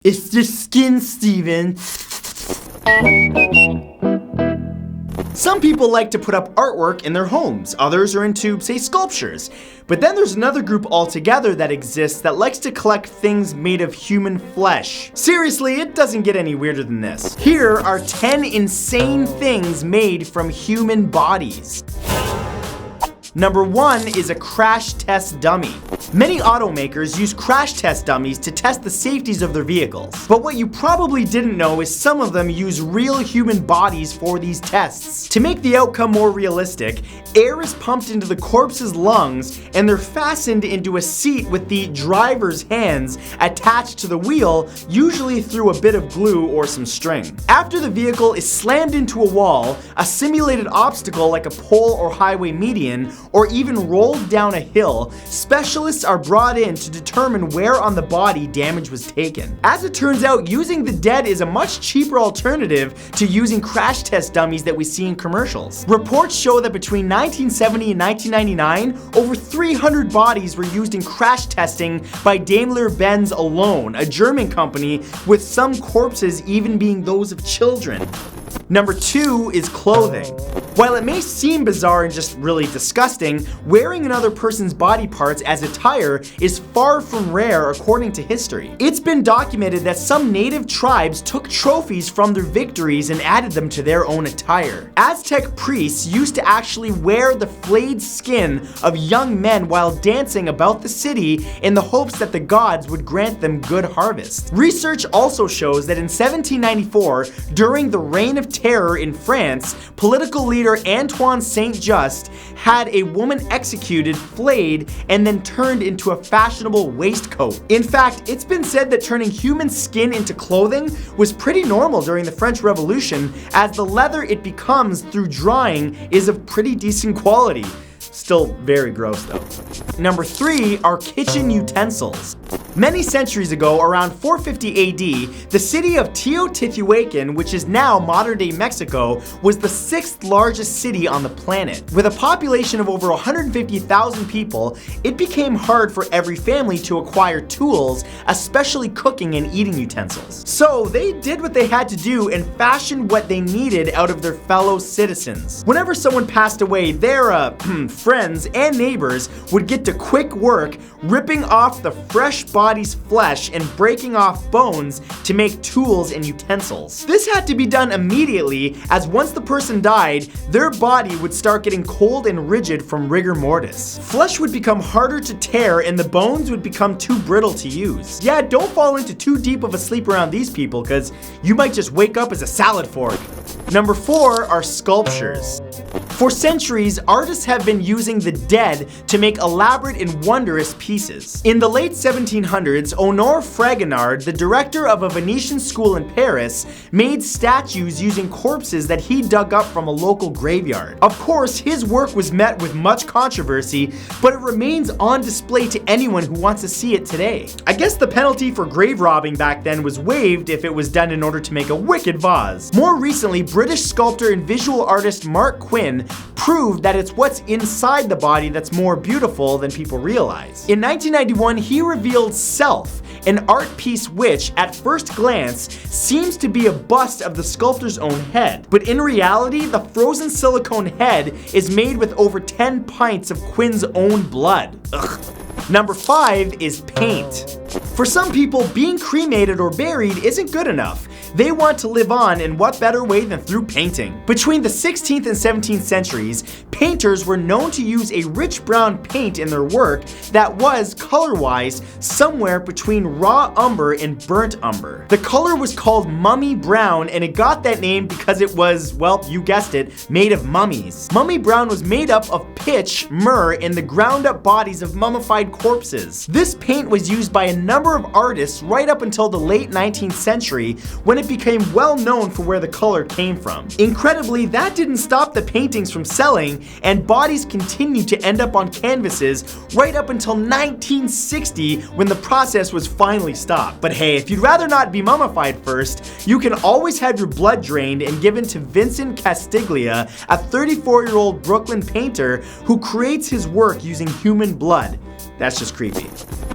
It's the skin, Steven. Some people like to put up artwork in their homes, others are into, say, sculptures. But then there's another group altogether that exists that likes to collect things made of human flesh. Seriously, it doesn't get any weirder than this. Here are 10 insane things made from human bodies. Number 1 is a crash test dummy. Many automakers use crash test dummies to test the safeties of their vehicles. But what you probably didn't know is some of them use real human bodies for these tests. To make the outcome more realistic, air is pumped into the corpse's lungs and they're fastened into a seat with the driver's hands attached to the wheel, usually through a bit of glue or some string. After the vehicle is slammed into a wall, a simulated obstacle like a pole or highway median, or even rolled down a hill, specialists are brought in to determine where on the body damage was taken. As it turns out, using the dead is a much cheaper alternative to using crash test dummies that we see in commercials. Reports show that between 1970 and 1999, over 300 bodies were used in crash testing by Daimler-Benz alone, a German company, with some corpses even being those of children. Number 2 is clothing. While it may seem bizarre and just really disgusting, wearing another person's body parts as attire is far from rare according to history. It's been documented that some native tribes took trophies from their victories and added them to their own attire. Aztec priests used to actually wear the flayed skin of young men while dancing about the city in the hopes that the gods would grant them good harvest. Research also shows that in 1794, during the Reign of Terror in France, political leader Antoine Saint-Just had a woman executed, flayed, and then turned into a fashionable waistcoat. In fact, it's been said that turning human skin into clothing was pretty normal during the French Revolution, as the leather it becomes through drying is of pretty decent quality. Still very gross though. Number 3 are kitchen utensils. Many centuries ago, around 450 AD, the city of Teotihuacan, which is now modern-day Mexico, was the 6th largest city on the planet. With a population of over 150,000 people, it became hard for every family to acquire tools, especially cooking and eating utensils. So they did what they had to do and fashioned what they needed out of their fellow citizens. Whenever someone passed away, their friends and neighbors would get to quick work ripping off the fresh body's flesh and breaking off bones to make tools and utensils. This had to be done immediately, as once the person died, their body would start getting cold and rigid from rigor mortis. Flesh would become harder to tear and the bones would become too brittle to use. Yeah, don't fall into too deep of a sleep around these people, because you might just wake up as a salad fork. Number 4 are sculptures. For centuries, artists have been using the dead to make elaborate and wondrous pieces. In the late 1700s, Honore Fragonard, the director of a Venetian school in Paris, made statues using corpses that he dug up from a local graveyard. Of course, his work was met with much controversy, but it remains on display to anyone who wants to see it today. I guess the penalty for grave robbing back then was waived if it was done in order to make a wicked vase. More recently, British sculptor and visual artist Mark Quinn proved that it's what's inside the body that's more beautiful than people realize. In 1991, he revealed Self, an art piece which, at first glance, seems to be a bust of the sculptor's own head. But in reality, the frozen silicone head is made with over 10 pints of Quinn's own blood. Ugh. Number 5 is paint. For some people, being cremated or buried isn't good enough. They want to live on, and what better way than through painting? Between the 16th and 17th centuries, painters were known to use a rich brown paint in their work that was, color-wise, somewhere between raw umber and burnt umber. The color was called mummy brown, and it got that name because it was, well, you guessed it, made of mummies. Mummy brown was made up of pitch, myrrh, and the ground-up bodies of mummified corpses. This paint was used by a number of artists right up until the late 19th century, when it became well known for where the color came from. Incredibly, that didn't stop the paintings from selling, and bodies continued to end up on canvases right up until 1960, when the process was finally stopped. But hey, if you'd rather not be mummified first, you can always have your blood drained and given to Vincent Castiglia, a 34-year-old Brooklyn painter who creates his work using human blood. That's just creepy.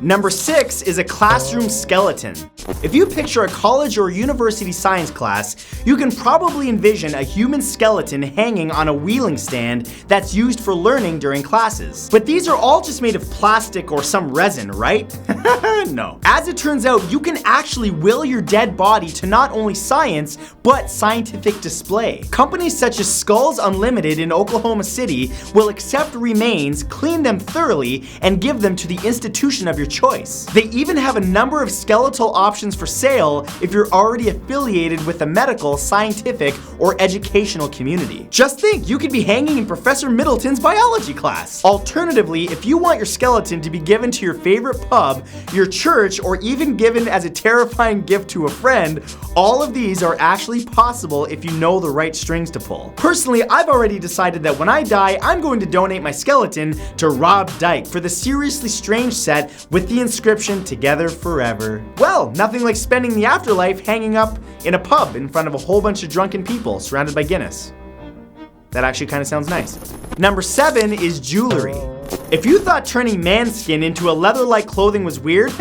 Number 6 is a classroom skeleton. If you picture a college or university science class, you can probably envision a human skeleton hanging on a wheeling stand that's used for learning during classes. But these are all just made of plastic or some resin, right? No. As it turns out, you can actually will your dead body to not only science, but scientific display. Companies such as Skulls Unlimited in Oklahoma City will accept remains, clean them thoroughly, and give them to the institution of your choice. They even have a number of skeletal options for sale if you're already affiliated with the medical, scientific, or educational community. Just think, you could be hanging in Professor Middleton's biology class. Alternatively, if you want your skeleton to be given to your favorite pub, your church, or even given as a terrifying gift to a friend, all of these are actually possible if you know the right strings to pull. Personally, I've already decided that when I die, I'm going to donate my skeleton to Rob Dyke for the Seriously Strange set with the inscription "Together Forever." Well, nothing like spending the afterlife hanging up in a pub in front of a whole bunch of drunken people surrounded by Guinness. That actually kind of sounds nice. Number 7 is jewelry. If you thought turning man skin into a leather-like clothing was weird,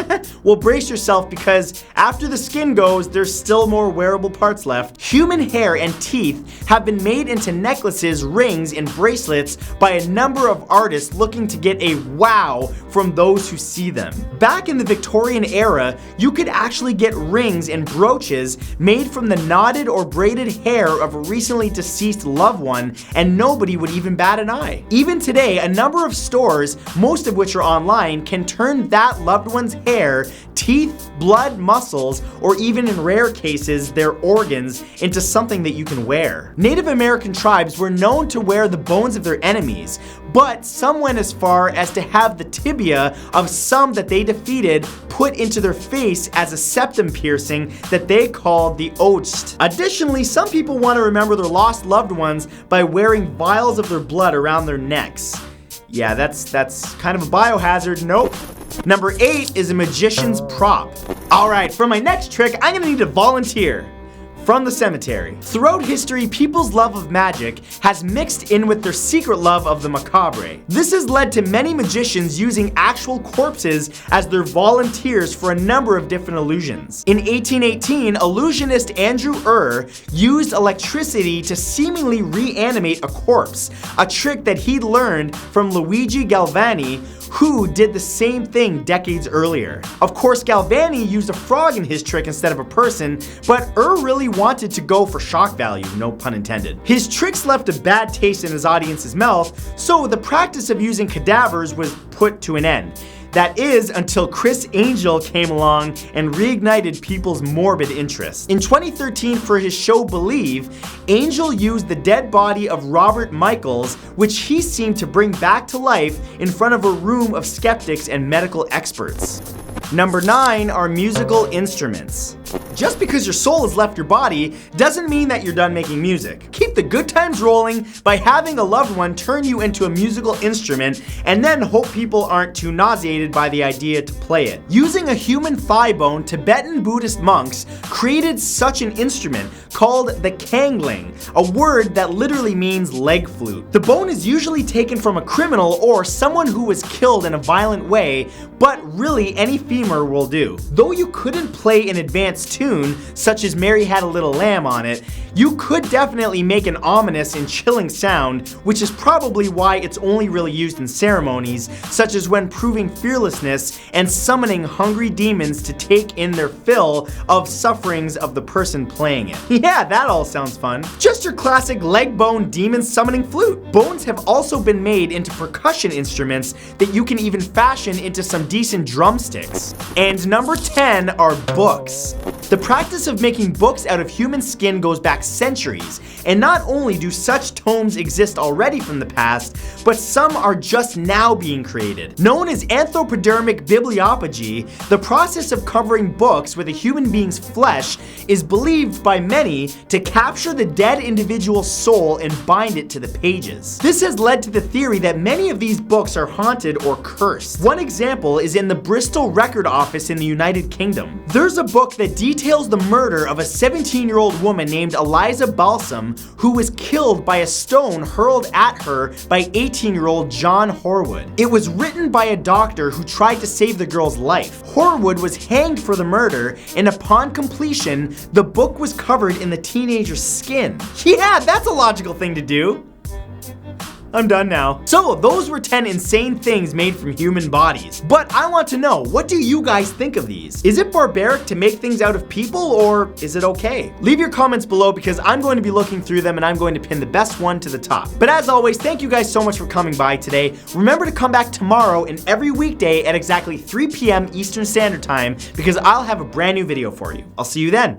well, brace yourself, because after the skin goes, there's still more wearable parts left. Human hair and teeth have been made into necklaces, rings, and bracelets by a number of artists looking to get a wow from those who see them. Back in the Victorian era, you could actually get rings and brooches made from the knotted or braided hair of a recently deceased loved one, and nobody would even bat an eye. Even today, a number of stores, most of which are online, can turn that loved one's hair, teeth, blood, muscles, or even in rare cases, their organs, into something that you can wear. Native American tribes were known to wear the bones of their enemies, but some went as far as to have the tibia of some that they defeated put into their face as a septum piercing that they called the oast. Additionally, some people want to remember their lost loved ones by wearing vials of their blood around their necks. Yeah, that's kind of a biohazard. Nope. Number 8 is a magician's prop. All right, for my next trick, I'm gonna need a volunteer from the cemetery. Throughout history, people's love of magic has mixed in with their secret love of the macabre. This has led to many magicians using actual corpses as their volunteers for a number of different illusions. In 1818, illusionist Andrew used electricity to seemingly reanimate a corpse, a trick that he'd learned from Luigi Galvani, who did the same thing decades earlier. Of course, Galvani used a frog in his trick instead of a person, but really wanted to go for shock value, no pun intended. His tricks left a bad taste in his audience's mouth, so the practice of using cadavers was put to an end. That is, until Criss Angel came along and reignited people's morbid interest. In 2013, for his show Believe, Angel used the dead body of Robert Michaels, which he seemed to bring back to life in front of a room of skeptics and medical experts. Number 9 are musical instruments. Just because your soul has left your body doesn't mean that you're done making music. Keep the good times rolling by having a loved one turn you into a musical instrument, and then hope people aren't too nauseated by the idea to play it. Using a human thigh bone, Tibetan Buddhist monks created such an instrument called the kangling, a word that literally means leg flute. The bone is usually taken from a criminal or someone who was killed in a violent way, but really any femur will do. Though you couldn't play an advanced tune, such as Mary Had a Little Lamb on it, you could definitely make an ominous and chilling sound, which is probably why it's only really used in ceremonies, such as when proving fearlessness and summoning hungry demons to take in their fill of sufferings of the person playing it. Yeah, that all sounds fun. Just your classic leg bone demon summoning flute. Bones have also been made into percussion instruments that you can even fashion into some decent drumsticks. And number 10 are books. The practice of making books out of human skin goes back centuries, and not only do such tomes exist already from the past, but some are just now being created. Known as anthropodermic bibliopagy, the process of covering books with a human being's flesh is believed by many to capture the dead individual's soul and bind it to the pages. This has led to the theory that many of these books are haunted or cursed. One example is in the Bristol Record Office in the United Kingdom. There's a book that details details the murder of a 17-year-old woman named Eliza Balsam, who was killed by a stone hurled at her by 18-year-old John Horwood. It was written by a doctor who tried to save the girl's life. Horwood was hanged for the murder, and upon completion, the book was covered in the teenager's skin. Yeah, that's a logical thing to do. I'm done now. So those were 10 insane things made from human bodies. But I want to know, what do you guys think of these? Is it barbaric to make things out of people, or is it okay? Leave your comments below because I'm going to be looking through them and I'm going to pin the best one to the top. But as always, thank you guys so much for coming by today. Remember to come back tomorrow and every weekday at exactly 3 p.m. Eastern Standard Time because I'll have a brand new video for you. I'll see you then.